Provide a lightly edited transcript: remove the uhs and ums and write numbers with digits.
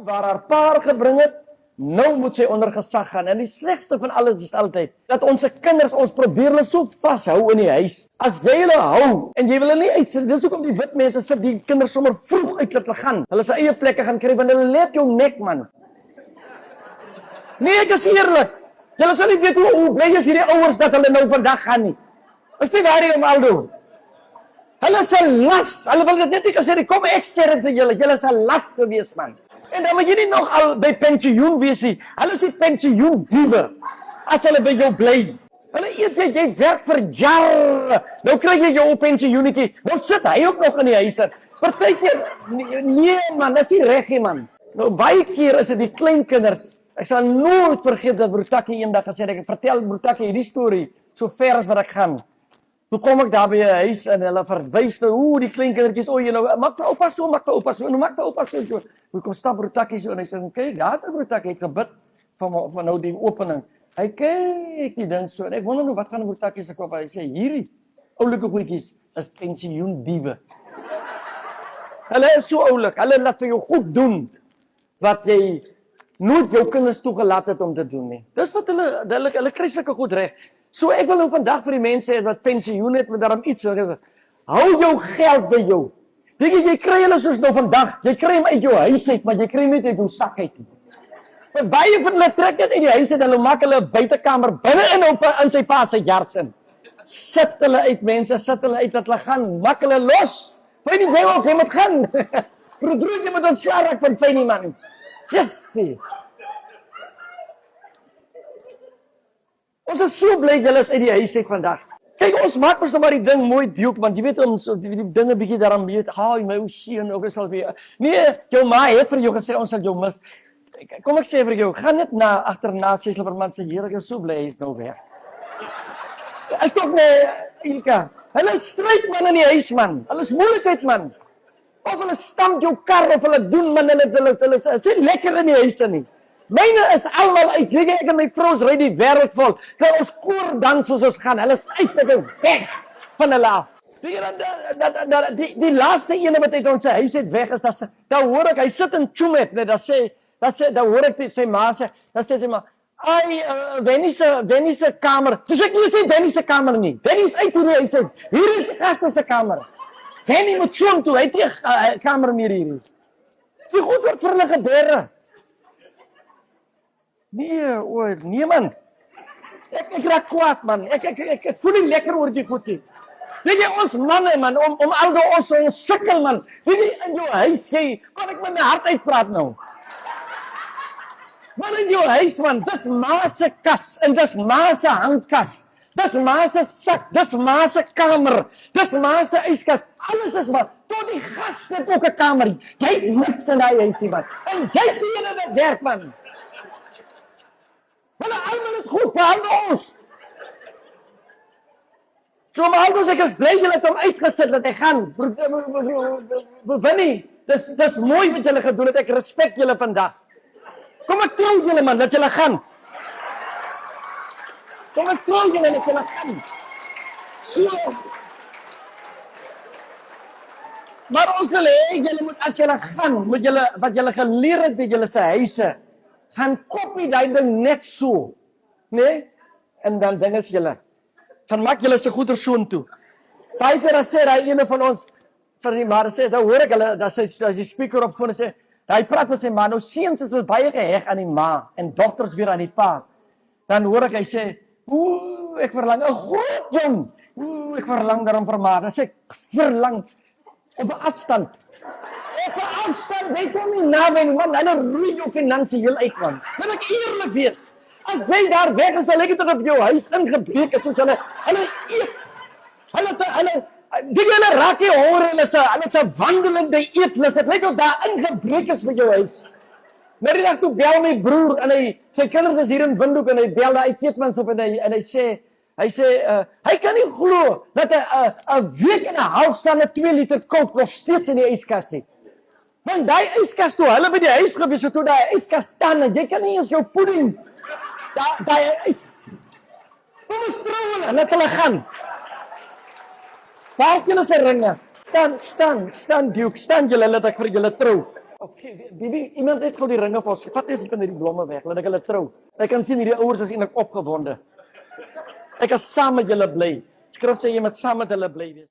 waar haar pa gebring het, nou moet sy onder gesag gaan. En die slegste van alles is altyd, dat onze kinders ons probeer hulle so vashou in die huis. As jy hulle hou, en jy wil hulle nie uitsit, dis hoekom die wit mense sit die kinders sommer vroeg uit laat hulle gaan. Hulle sy eie plekke gaan kry, want hulle let jou nek, man. Nee, ek is eerlik. Julle sal nie weet hoe bly is hierdie ouers dat hulle nou vandag gaan nie. Is nie waar hier om Aldo? Hulle is 'n las. Hulle wil dit net nie gesê, kom ek sê dit vir julle. Julle is 'n las gewees, man. En dan moet jy nie nog al by pensioen wees nie. Hulle is die pensioendiewe. As hulle by jou bly. Hulle eet jy werk vir jare. Nou kry jy jou pensioenetjie. Nou sit hy ook nog in die huis. Partykeer nee man, dis nie reg nie, man. Nou baie keer is dit die kleinkinders. Ek sal nooit vergeet dat Broertakkie eendag gesê het, ek vertel Broertakkie hierdie storie so ver as wat ek gaan. Toe kom ek daar by 'n huis en hulle verwys nou, die klein kindertjies, jy nou, maak vir oupa so, maak vir oupa so, en maak vir oupa so. Hoe kom stap Broertakkie so en hy sê, kyk, daar's 'n Broertakkie, het gebid van nou die opening. Hy kyk die ding so, en ek wonder nou, wat gaan Broertakkie se kop, hy sê, hierdie oulike goedjies is pensioendiewe. Hulle is so oulik, hulle laat vir jou goed doen, wat jy nooit jou kinders toegelaat het om te doen nie. Dis wat hulle kry sulke goed reg. So ek wil nou vandag vir die mense wat pensioen het, met daarom iets sê, hou jou geld by jou. Jy kry hulle soos nou vandag, jy kry hom uit jou huis uit, maar jy kry hom nie uit jou sak uit nie. Maar baie van hulle trek dit uit die huis uit, hulle maak hulle buitekamer binne in sy pa se yards in. Sit hulle uit mense, sit hulle uit dat hulle gaan, maak hulle los. Weet nie, jy moet gaan. Broer, jy moet ontslae raak van Feynie man. Jessie. Ons is so bly julle is uit die huis uit vandag. Kyk, ons maak ons nou maar die ding mooi duik, want jy weet ons die dinge bietjie daaraan weet. My ou seun, ook sal weer. Nee, jou ma het vir jou gesê ons sal jou mis. Kom ek sê vir jou, gaan net agterna sê Silverman se Here, ek is so bly hy is nou weg. Is tog nee, Ilka. Hulle stryd man in die huis man. Hulle is moeilikheid man. Of hulle stamp jou kar of hulle doen man, hulle sê lekker in die huis nie. Myne is almal uit, ek en my vrou ry die wêreld vol. Kan ons koor dans soos ons gaan. Hulle is uit met 'n weg van hulle af. Die laaste ene wat uit ons huis uit weg is, dan hoor ek hy sit in Chumet, net dan hoor ek sy ma sê, dan sê sy maar, Wennie se kamer. Dis ek nie sê Wennie se kamer nie. Wennie is uit hierdie huis uit. Hier is die gaste se kamer. Wennie moet so toe, hy het nie 'n kamer meer hier. Die goed word vir hulle gebeure. Nee man. Ek raak kwaad man. Ek voel nie lekker oor die goed nie. Weet jy, ons manne man, om aldo ons sukkel man. Weet jy, in jou huis, kan ek met my hart uitpraat nou. Maar in jou huis man, dis ma se kas, en dis ma se hangkas. Dis ma se sak, dis ma se kamer, dis ma se yskas. Alles is maar, tot die gas het ook 'n kamer. Jy het niks in daai huisie man. En jy's die ene wat werk man. Hulle almal het goed, behalwe ons. So maar alhoewel ek is bly julle het hom uitgesit dat hy gaan. Winnie, dis mooi wat julle gedoen het. Ek respek julle vandag. Kom ek trou julle man, dat julle gaan. Kom ek trou julle dat julle gaan. So. Maar ons wil hê, julle moet as julle gaan, moet julle, wat julle geleer het by julle se huise, gaan kopie daai ding net so. Nee? En dan ding is julle. Gaan maak julle se goeder soontoe. Baie keer as sê daai ene van ons, vir die maar sê, dan hoor ek hulle, dat as die speaker op foon sê, hy praat met sy ma, nou seuns is baie geheg aan die ma, en dogters weer aan die pa. Dan hoor ek, hy sê, ek verlang, 'n groot jong, ek verlang daarom vir ma, dan sê ek, verlang, op 'n afstand. Op 'n afstand, jy kom nie naby nie, man, hulle roei jou finansiëel uit, man. Wil ek eerlik wees, as jy daar weg is, dan lyk dit of jou huis ingebreek is, soos hulle eet, hulle raak nie honger, hulle is 'n wandelende eetlus, het lyk of daar ingebreek is met jou huis. Maar die dag toe bel my broer, en sy kinders is hier in Windhoek, en hy bel daai Keetmans op, en hy sê, hy kan nie glo, dat 'n week en 'n half staan 'n 2 liter kook nog steeds in die yskas het. Want daai yskas toe, hulle by die huis gewees, so toe daai yskas staan, jy kan nie eens jou pudding, daai ys, kom ons trou hulle, laat hulle gaan. Waar julle se ringe? Staan Duke, staan julle, laat ek vir julle trou. Of Bibi, iemand het gou die ringe vir ons. Vat eens van hierdie blomme weg, laat ek hulle trou. Ek kan sien hierdie ouers is eintlik opgewonde. Ek is saam met julle bly. Skrif sê jy moet saam met hulle bly wees.